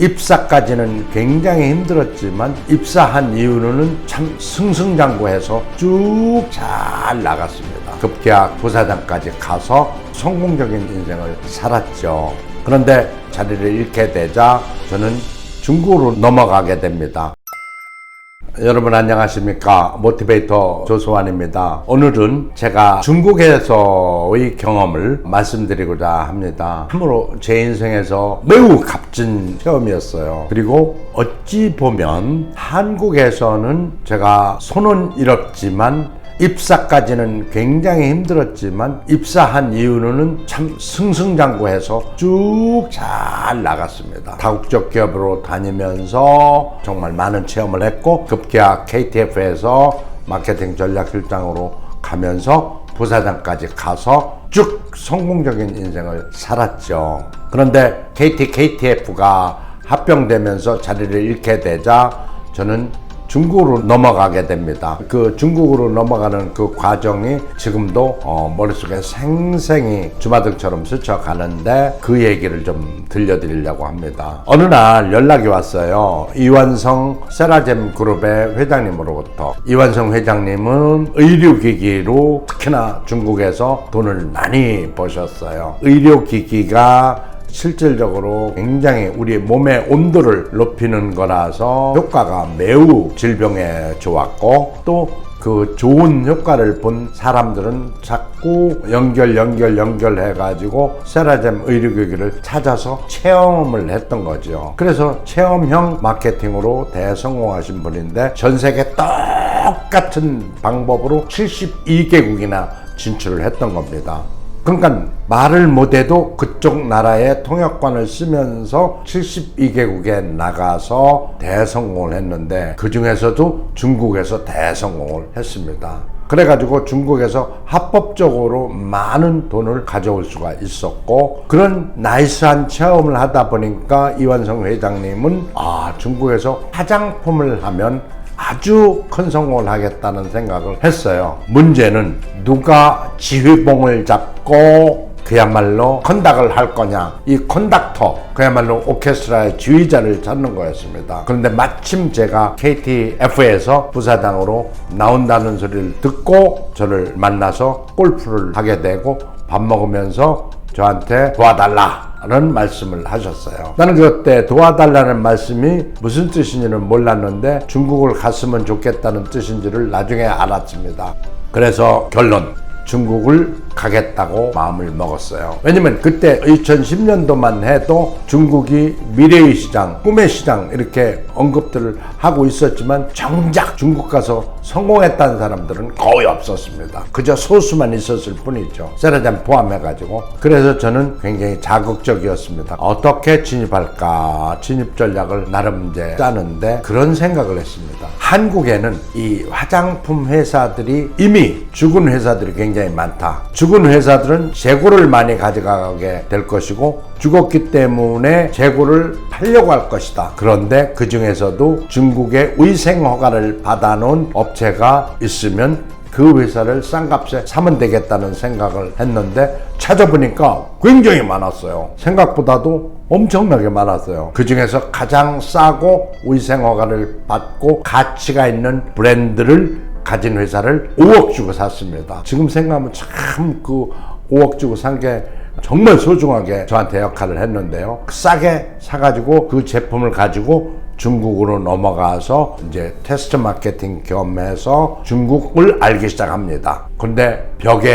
입사까지는 굉장히 힘들었지만 입사한 이후로는 참 승승장구해서 쭉 잘 나갔습니다. 급기야 부사장까지 가서 성공적인 인생을 살았죠. 그런데 자리를 잃게 되자 저는 중국으로 넘어가게 됩니다. 여러분 안녕하십니까? 모티베이터 조수환입니다. 오늘은 제가 중국에서의 경험을 말씀드리고자 합니다. 참으로 제 인생에서 매우 값진 체험이었어요. 그리고 어찌 보면 한국에서는 제가 손은 잃었지만 입사까지는 굉장히 힘들었지만 입사한 이후로는 참 승승장구해서 쭉 잘 나갔습니다. 다국적 기업으로 다니면서 정말 많은 체험을 했고 급기야 KTF에서 마케팅 전략실장으로 가면서 부사장까지 가서 쭉 성공적인 인생을 살았죠. 그런데 KTF가 합병되면서 자리를 잃게 되자 저는 중국으로 넘어가게 됩니다. 그 중국으로 넘어가는 그 과정이 지금도 머릿속에 생생히 주마등처럼 스쳐가는데 그 얘기를 좀 들려드리려고 합니다. 어느 날 연락이 왔어요. 이완성 세라젬 그룹의 회장님으로부터. 이완성 회장님은 의료기기로 특히나 중국에서 돈을 많이 버셨어요. 의료기기가 실질적으로 굉장히 우리 몸의 온도를 높이는 거라서 효과가 매우 질병에 좋았고 또 그 좋은 효과를 본 사람들은 자꾸 연결해가지고 세라젬 의료기기를 찾아서 체험을 했던 거죠. 그래서 체험형 마케팅으로 대성공하신 분인데 전 세계 똑같은 방법으로 72개국이나 진출을 했던 겁니다. 그러니까 말을 못해도 그쪽 나라의 통역관을 쓰면서 72개국에 나가서 대성공을 했는데 그 중에서도 중국에서 대성공을 했습니다. 그래가지고 중국에서 합법적으로 많은 돈을 가져올 수가 있었고 그런 나이스한 체험을 하다 보니까 이완성 회장님은 중국에서 화장품을 하면 아주 큰 성공을 하겠다는 생각을 했어요. 문제는 누가 지휘봉을 잡고 그야말로 컨닥을 할 거냐, 이 컨닥터, 그야말로 오케스트라의 지휘자를 찾는 거였습니다. 그런데 마침 제가 KTF에서 부사장으로 나온다는 소리를 듣고 저를 만나서 골프를 하게 되고 밥 먹으면서 저한테 도와달라 라는 말씀을 하셨어요. 나는 그때 도와달라는 말씀이 무슨 뜻인지는 몰랐는데 중국을 갔으면 좋겠다는 뜻인지를 나중에 알았습니다. 그래서 결론, 중국을 가겠다고 마음을 먹었어요. 왜냐면 그때 2010년도만 해도 중국이 미래의 시장, 꿈의 시장 이렇게 언급들을 하고 있었지만 정작 중국 가서 성공했다는 사람들은 거의 없었습니다. 그저 소수만 있었을 뿐이죠. 세라젬 포함해가지고. 그래서 저는 굉장히 자극적이었습니다. 어떻게 진입할까? 진입 전략을 나름 이제 짜는데 그런 생각을 했습니다. 한국에는 이 화장품 회사들이 이미 죽은 회사들이 굉장히 많다. 죽은 회사들은 재고를 많이 가져가게 될 것이고 죽었기 때문에 재고를 팔려고 할 것이다. 그런데 그 중에서도 중국의 위생 허가를 받아놓은 업체가 있으면 그 회사를 싼 값에 사면 되겠다는 생각을 했는데 찾아보니까 굉장히 많았어요. 생각보다도 엄청나게 많았어요. 그 중에서 가장 싸고 위생 허가를 받고 가치가 있는 브랜드를 가진 회사를 5억 주고 샀습니다. 지금 생각하면 참 그 5억 주고 산 게 정말 소중하게 저한테 역할을 했는데요. 싸게 사가지고 그 제품을 가지고 중국으로 넘어가서 이제 테스트 마케팅 겸해서 중국을 알기 시작합니다. 근데 벽이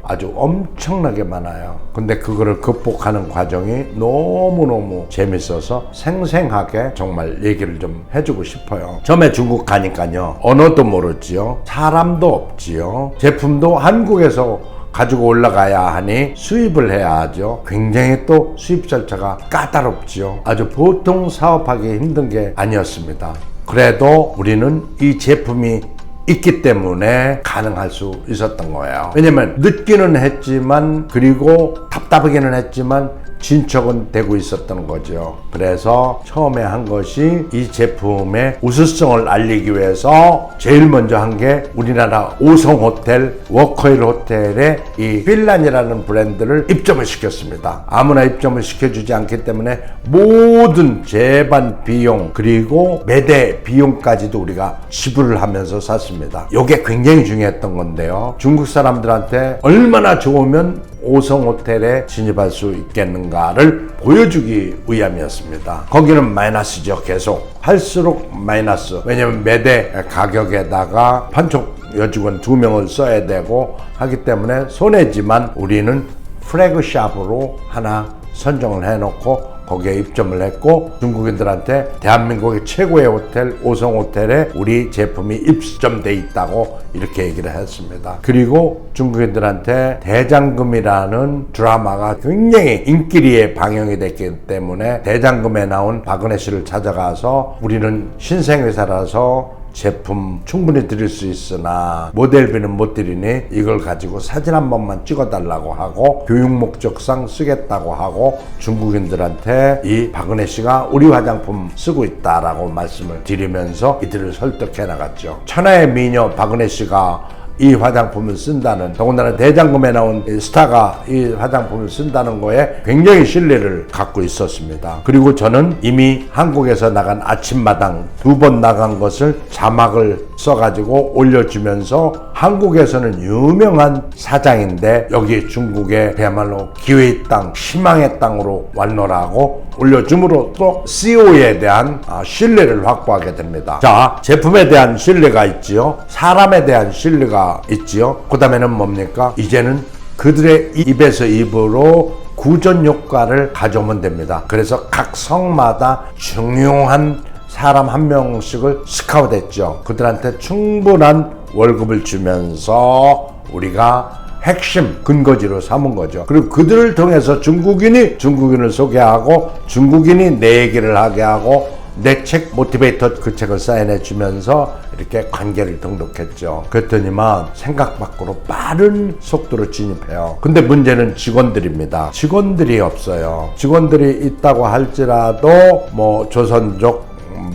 아주 엄청나게 많아요. 근데 그거를 극복하는 과정이 너무너무 재밌어서 생생하게 정말 얘기를 좀 해주고 싶어요. 처음에 중국 가니까요. 언어도 모르지요. 사람도 없지요. 제품도 한국에서 가지고 올라가야 하니 수입을 해야 하죠. 굉장히 또 수입 절차가 까다롭지요. 아주 보통 사업하기 힘든 게 아니었습니다. 그래도 우리는 이 제품이 있기 때문에 가능할 수 있었던 거예요. 왜냐면 늦기는 했지만 그리고 답답하기는 했지만 진척은 되고 있었던 거죠. 그래서 처음에 한 것이 이 제품의 우수성을 알리기 위해서 제일 먼저 한 게 우리나라 5성 호텔, 워커힐 호텔에 이 필란이라는 브랜드를 입점을 시켰습니다. 아무나 입점을 시켜주지 않기 때문에 모든 제반 비용 그리고 매대 비용까지도 우리가 지불을 하면서 샀습니다. 이게 굉장히 중요했던 건데요. 중국 사람들한테 얼마나 좋으면 5성 호텔에 진입할 수 있겠는가를 보여주기 위함이었습니다. 거기는 마이너스죠. 계속 할수록 마이너스. 왜냐면 매대 가격에다가 판촉 여직원 2명을 써야 되고 하기 때문에 손해지만 우리는 플래그샵으로 하나 선정을 해놓고 거기에 입점을 했고 중국인들한테 대한민국의 최고의 호텔 5성 호텔에 우리 제품이 입점돼 있다고 이렇게 얘기를 했습니다. 그리고 중국인들한테 대장금이라는 드라마가 굉장히 인기리에 방영이 됐기 때문에 대장금에 나온 박은혜 씨를 찾아가서 우리는 신생회사라서 제품 충분히 드릴 수 있으나 모델비는 못 드리니 이걸 가지고 사진 한 번만 찍어달라고 하고 교육 목적상 쓰겠다고 하고 중국인들한테 이 박은혜 씨가 우리 화장품 쓰고 있다라고 말씀을 드리면서 이들을 설득해 나갔죠. 천하의 미녀 박은혜 씨가 이 화장품을 쓴다는, 더군다나 대장금에 나온 스타가 이 화장품을 쓴다는 거에 굉장히 신뢰를 갖고 있었습니다. 그리고 저는 이미 한국에서 나간 아침마당 2번 나간 것을 자막을 써가지고 올려주면서 한국에서는 유명한 사장인데 여기 중국에 그야말로 기회의 땅, 희망의 땅으로 왔노라고 올려줌으로 또 CEO에 대한 신뢰를 확보하게 됩니다. 자, 제품에 대한 신뢰가 있지요. 사람에 대한 신뢰가 있지요. 그 다음에는 뭡니까? 이제는 그들의 입에서 입으로 구전 효과를 가져오면 됩니다. 그래서 각 성마다 중요한 사람 한 명씩을 스카우트했죠. 그들한테 충분한 월급을 주면서 우리가 핵심 근거지로 삼은 거죠. 그리고 그들을 통해서 중국인이 중국인을 소개하고 중국인이 내 얘기를 하게 하고 내 책 모티베이터 그 책을 사인해 주면서 이렇게 관계를 등록했죠. 그랬더니만 생각 밖으로 빠른 속도로 진입해요. 근데 문제는 직원들입니다. 직원들이 없어요. 직원들이 있다고 할지라도 뭐 조선족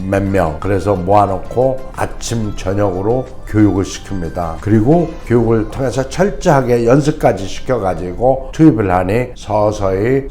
몇 명 그래서 모아놓고 아침 저녁으로 교육을 시킵니다. 그리고 교육을 통해서 철저하게 연습까지 시켜가지고 투입을 하니 서서히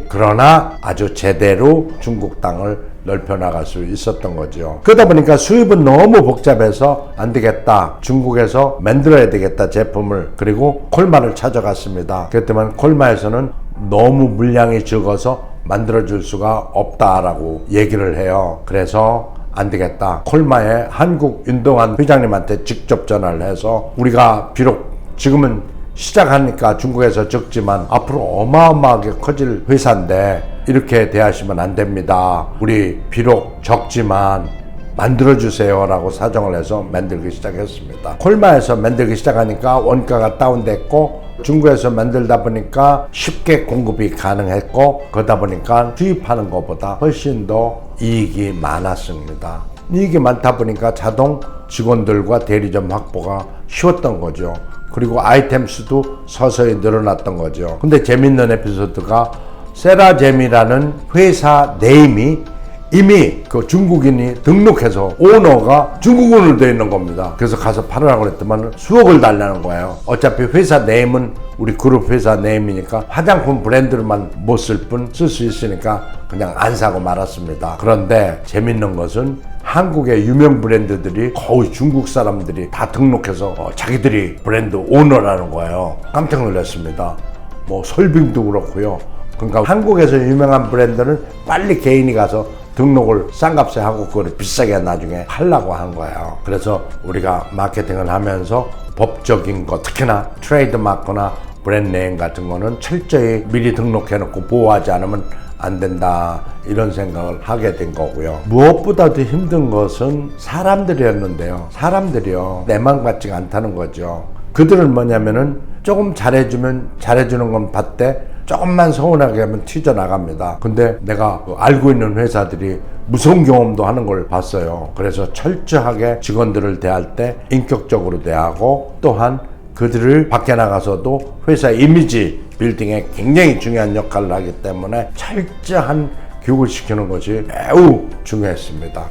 그러나 아주 제대로 중국 땅을 넓혀나갈 수 있었던 거죠. 그러다 보니까 수입은 너무 복잡해서 안 되겠다. 중국에서 만들어야 되겠다 제품을. 그리고 콜마를 찾아갔습니다. 그랬더니 콜마에서는 너무 물량이 적어서 만들어줄 수가 없다라고 얘기를 해요. 그래서 안 되겠다. 콜마의 한국 윤동환 회장님한테 직접 전화를 해서 우리가 비록 지금은 시작하니까 중국에서 적지만 앞으로 어마어마하게 커질 회사인데 이렇게 대하시면 안 됩니다. 우리 비록 적지만 만들어주세요 라고 사정을 해서 만들기 시작했습니다. 콜마에서 만들기 시작하니까 원가가 다운됐고 중국에서 만들다 보니까 쉽게 공급이 가능했고 그러다 보니까 수입하는 것보다 훨씬 더 이익이 많았습니다. 이익이 많다 보니까 자동 직원들과 대리점 확보가 쉬웠던 거죠. 그리고 아이템 수도 서서히 늘어났던 거죠. 근데 재밌는 에피소드가 세라젬이라는 회사 네임이 이미 그 중국인이 등록해서 오너가 중국인으로 되어 있는 겁니다. 그래서 가서 팔으라고 그랬더만 수억을 달라는 거예요. 어차피 회사 네임은 우리 그룹 회사 네임이니까 화장품 브랜드로만 못 쓸 뿐 쓸 수 있으니까 그냥 안 사고 말았습니다. 그런데 재밌는 것은 한국의 유명 브랜드들이 거의 중국 사람들이 다 등록해서 자기들이 브랜드 오너라는 거예요. 깜짝 놀랐습니다. 뭐 솔빙도 그렇고요. 그러니까 한국에서 유명한 브랜드는 빨리 개인이 가서 등록을 싼 값에 하고 그걸 비싸게 나중에 하려고 한 거예요. 그래서 우리가 마케팅을 하면서 법적인 거, 특히나 트레이드 마크나 브랜드 네임 같은 거는 철저히 미리 등록해 놓고 보호하지 않으면 안 된다, 이런 생각을 하게 된 거고요. 무엇보다도 힘든 것은 사람들이었는데요. 사람들이요, 내 맘 같지가 않다는 거죠. 그들은 뭐냐면은 조금 잘해주면 잘해주는 건 봤대, 조금만 서운하게 하면 튀져나갑니다. 근데 내가 알고 있는 회사들이 무서운 경험도 하는 걸 봤어요. 그래서 철저하게 직원들을 대할 때 인격적으로 대하고, 또한 그들을 밖에 나가서도 회사 이미지 빌딩에 굉장히 중요한 역할을 하기 때문에 철저한 교육을 시키는 것이 매우 중요했습니다.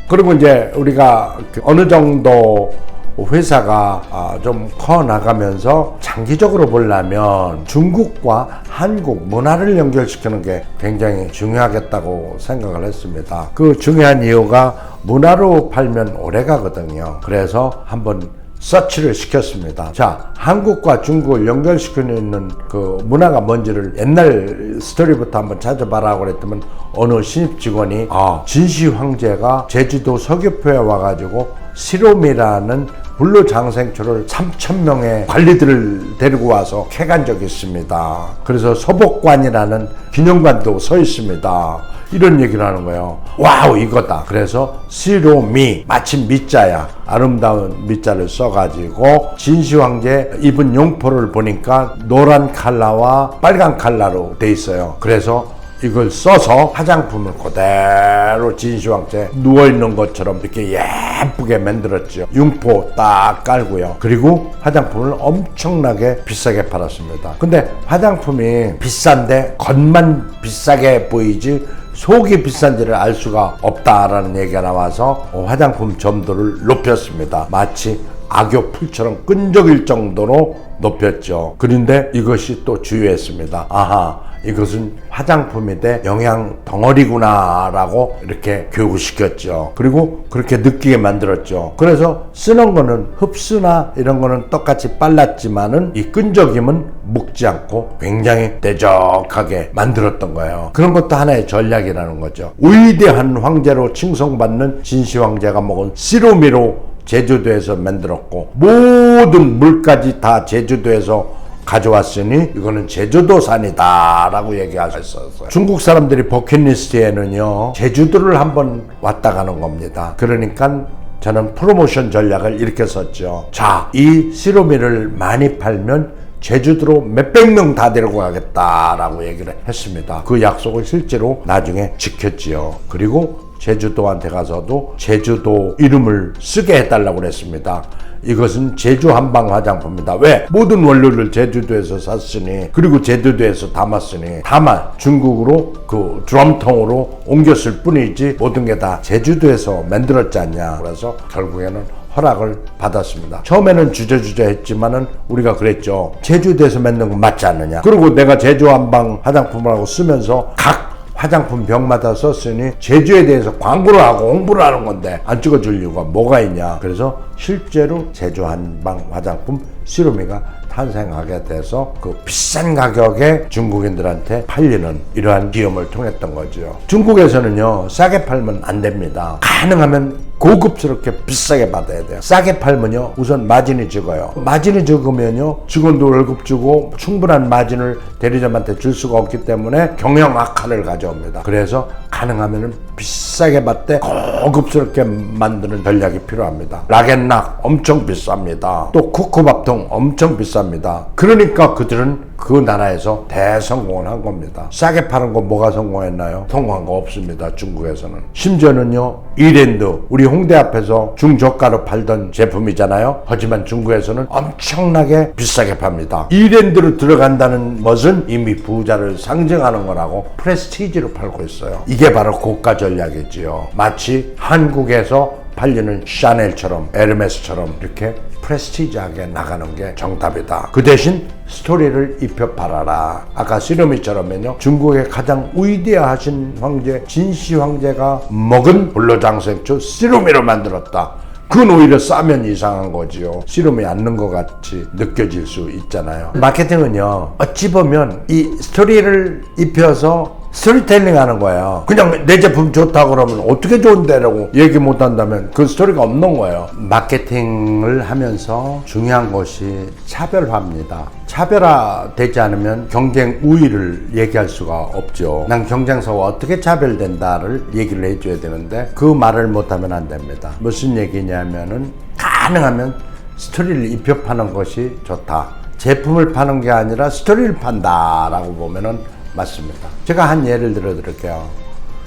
그리고 이제 우리가 어느 정도 회사가 좀 커 나가면서 장기적으로 보려면 중국과 한국 문화를 연결시키는 게 굉장히 중요하겠다고 생각을 했습니다. 그 중요한 이유가 문화로 팔면 오래 가거든요. 그래서 한번 서치를 시켰습니다. 자, 한국과 중국을 연결시키는 그 문화가 뭔지를 옛날 스토리부터 한번 찾아봐라 그랬더니 어느 신입 직원이 진시 황제가 제주도 서귀포에 와가지고 시롬이라는 불로장생초를 3,000명의 관리들을 데리고 와서 캐간 적이 있습니다. 그래서 서복관이라는 기념관도 서 있습니다. 이런 얘기를 하는 거예요. 와우, 이거다. 그래서 시로미, 마침 미자야, 아름다운 미자를 써가지고 진시황제 입은 용포를 보니까 노란 칼라와 빨간 칼라로 돼 있어요. 그래서 이걸 써서 화장품을 그대로 진시황제 누워있는 것처럼 이렇게 예쁘게 만들었죠. 융포 딱 깔고요. 그리고 화장품을 엄청나게 비싸게 팔았습니다. 근데 화장품이 비싼데 겉만 비싸게 보이지 속이 비싼지를 알 수가 없다라는 얘기가 나와서 화장품 점도를 높였습니다. 마치 악교풀처럼 끈적일 정도로 높였죠. 그런데 이것이 또 주요했습니다. 아하, 이것은 화장품이 돼 영양 덩어리구나 라고 이렇게 교육을 시켰죠. 그리고 그렇게 느끼게 만들었죠. 그래서 쓰는 거는 흡수나 이런 거는 똑같이 빨랐지만은 이 끈적임은 묵지 않고 굉장히 대적하게 만들었던 거예요. 그런 것도 하나의 전략이라는 거죠. 위대한 황제로 칭송받는 진시 황제가 먹은 시로미로 제주도에서 만들었고 모든 물까지 다 제주도에서 가져왔으니 이거는 제주도산이다 라고 얘기하셨었어요. 중국 사람들이 버킷리스트에는요 제주도를 한번 왔다 가는 겁니다. 그러니까 저는 프로모션 전략을 이렇게 썼죠. 자, 이 시로미를 많이 팔면 제주도로 몇백 명 다 데리고 가겠다라고 얘기를 했습니다. 그 약속을 실제로 나중에 지켰지요. 그리고 제주도한테 가서도 제주도 이름을 쓰게 해달라고 그랬습니다. 이것은 제주 한방 화장품입니다. 왜? 모든 원료를 제주도에서 샀으니 그리고 제주도에서 담았으니 다만 중국으로 그 드럼통으로 옮겼을 뿐이지 모든 게 다 제주도에서 만들었지 않냐. 그래서 결국에는 허락을 받았습니다. 처음에는 주저주저 했지만은 우리가 그랬죠. 제주도에서 만든 거 맞지 않느냐. 그리고 내가 제주 한방 화장품이라고 쓰면서 각 화장품 병마다 썼으니 제주에 대해서 광고를 하고 홍보를 하는 건데 안 찍어줄 이유가 뭐가 있냐. 그래서 실제로 제주 한방 화장품 시로미가 탄생하게 돼서 그 비싼 가격에 중국인들한테 팔리는 이러한 기염을 통했던 거죠. 중국에서는요 싸게 팔면 안 됩니다. 가능하면 고급스럽게 비싸게 받아야 돼요. 싸게 팔면요 우선 마진이 적어요. 마진이 적으면요 직원도 월급 주고 충분한 마진을 대리점한테 줄 수가 없기 때문에 경영 악화를 가져옵니다. 그래서 가능하면 비싸게 받되 고급스럽게 만드는 전략이 필요합니다. 락앤락 엄청 비쌉니다. 또 쿠쿠밥통 엄청 비쌉니다. 그러니까 그들은 그 나라에서 대성공을 한 겁니다. 싸게 파는 거 뭐가 성공했나요? 성공한 거 없습니다. 중국에서는. 심지어는요 이랜드 우리 홍대 앞에서 중저가로 팔던 제품이잖아요. 하지만 중국에서는 엄청나게 비싸게 팝니다. 이랜드로 들어간다는 것은 이미 부자를 상징하는 거라고 프레스티지로 팔고 있어요. 이게 바로 고가 전략이지요. 마치 한국에서 팔리는 샤넬처럼 에르메스처럼 이렇게 프레스티지하게 나가는 게 정답이다. 그 대신 스토리를 입혀 팔아라. 아까 시로미처럼요 중국의 가장 위대하신 황제 진시 황제가 먹은 불로장생초 시로미로 만들었다. 그건 오히려 싸면 이상한 거지요. 시름이 않는 것 같이 느껴질 수 있잖아요. 마케팅은요 어찌 보면 이 스토리를 입혀서 스토리텔링 하는 거예요. 그냥 내 제품 좋다 그러면 어떻게 좋은데라고 얘기 못 한다면 그 스토리가 없는 거예요. 마케팅을 하면서 중요한 것이 차별화입니다. 차별화되지 않으면 경쟁 우위를 얘기할 수가 없죠. 난 경쟁사와 어떻게 차별된다를 얘기를 해줘야 되는데 그 말을 못하면 안 됩니다. 무슨 얘기냐면은 가능하면 스토리를 입혀 파는 것이 좋다. 제품을 파는 게 아니라 스토리를 판다라고 보면은 맞습니다. 제가 한 예를 들어 드릴게요.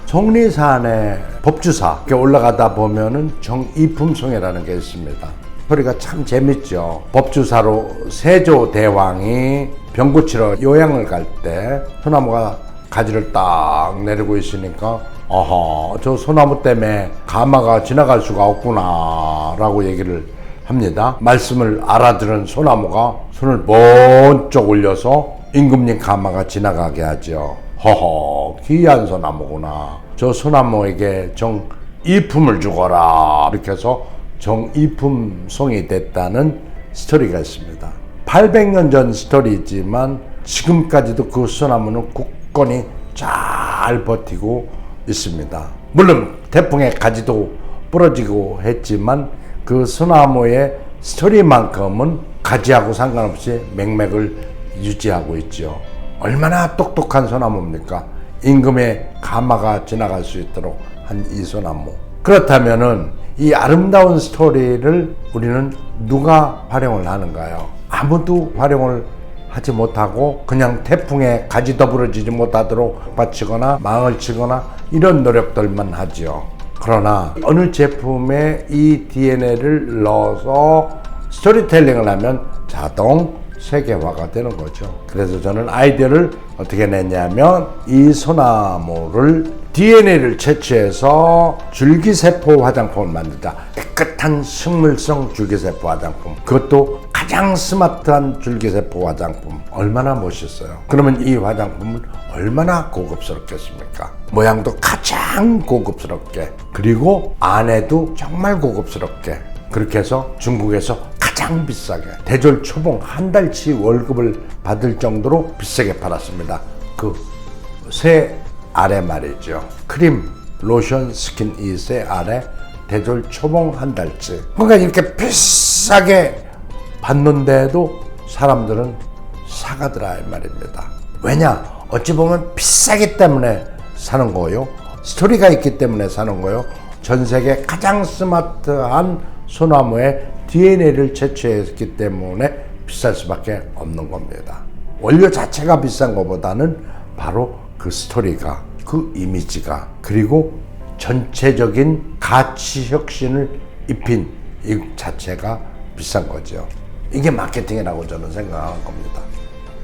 속리산의 법주사 이렇게 올라가다 보면은 정이품송이라는 게 있습니다. 소리가 참 재밌죠. 법주사로 세조대왕이 병 고치러 요양을 갈 때 소나무가 가지를 딱 내리고 있으니까 아하, 저 소나무 때문에 가마가 지나갈 수가 없구나 라고 얘기를 합니다. 말씀을 알아들은 소나무가 손을 번쩍 올려서 임금님 가마가 지나가게 하죠. 허허, 귀한 소나무구나. 저 소나무에게 정이품을 주거라. 이렇게 해서 정이품송이 됐다는 스토리가 있습니다. 800년 전 스토리지만 지금까지도 그 소나무는 굳건히 잘 버티고 있습니다. 물론 태풍의 가지도 부러지고 했지만 그 소나무의 스토리만큼은 가지하고 상관없이 맥맥을 유지하고 있죠. 얼마나 똑똑한 소나무입니까? 임금의 가마가 지나갈 수 있도록 한 이 소나무. 그렇다면은 이 아름다운 스토리를 우리는 누가 활용을 하는가요? 아무도 활용을 하지 못하고 그냥 태풍에 가지도 부러지지 못하도록 받치거나 망을 치거나 이런 노력들만 하지요. 그러나 어느 제품에 이 DNA를 넣어서 스토리텔링을 하면 자동 세계화가 되는 거죠. 그래서 저는 아이디어를 어떻게 냈냐면 이 소나무를 DNA를 채취해서 줄기세포 화장품을 만들자. 깨끗한 식물성 줄기세포 화장품. 그것도 가장 스마트한 줄기세포 화장품. 얼마나 멋있어요. 그러면 이 화장품은 얼마나 고급스럽겠습니까? 모양도 가장 고급스럽게, 그리고 안에도 정말 고급스럽게, 그렇게 해서 중국에서 가장 비싸게 대졸 초봉 한 달치 월급을 받을 정도로 비싸게 팔았습니다. 그 새 아래 말이죠. 크림, 로션, 스킨 이 새 아래 대졸 초봉 한 달치. 그러니까 이렇게 비싸게 받는데도 사람들은 사가더라 이 말입니다. 왜냐? 어찌 보면 비싸기 때문에 사는 거요. 스토리가 있기 때문에 사는 거요. 전 세계 가장 스마트한 소나무의 DNA를 채취했기 때문에 비쌀 수밖에 없는 겁니다. 원료 자체가 비싼 것보다는 바로 그 스토리가, 그 이미지가, 그리고 전체적인 가치 혁신을 입힌 이 자체가 비싼 거죠. 이게 마케팅이라고 저는 생각하는 겁니다.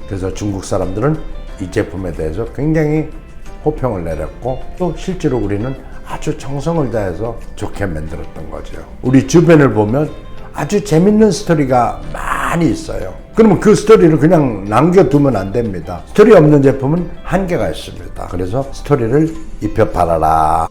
그래서 중국 사람들은 이 제품에 대해서 굉장히 호평을 내렸고, 또 실제로 우리는 아주 정성을 다해서 좋게 만들었던 거죠. 우리 주변을 보면 아주 재밌는 스토리가 많이 있어요. 그러면 그 스토리를 그냥 남겨두면 안 됩니다. 스토리 없는 제품은 한계가 있습니다. 그래서 스토리를 입혀 팔아라.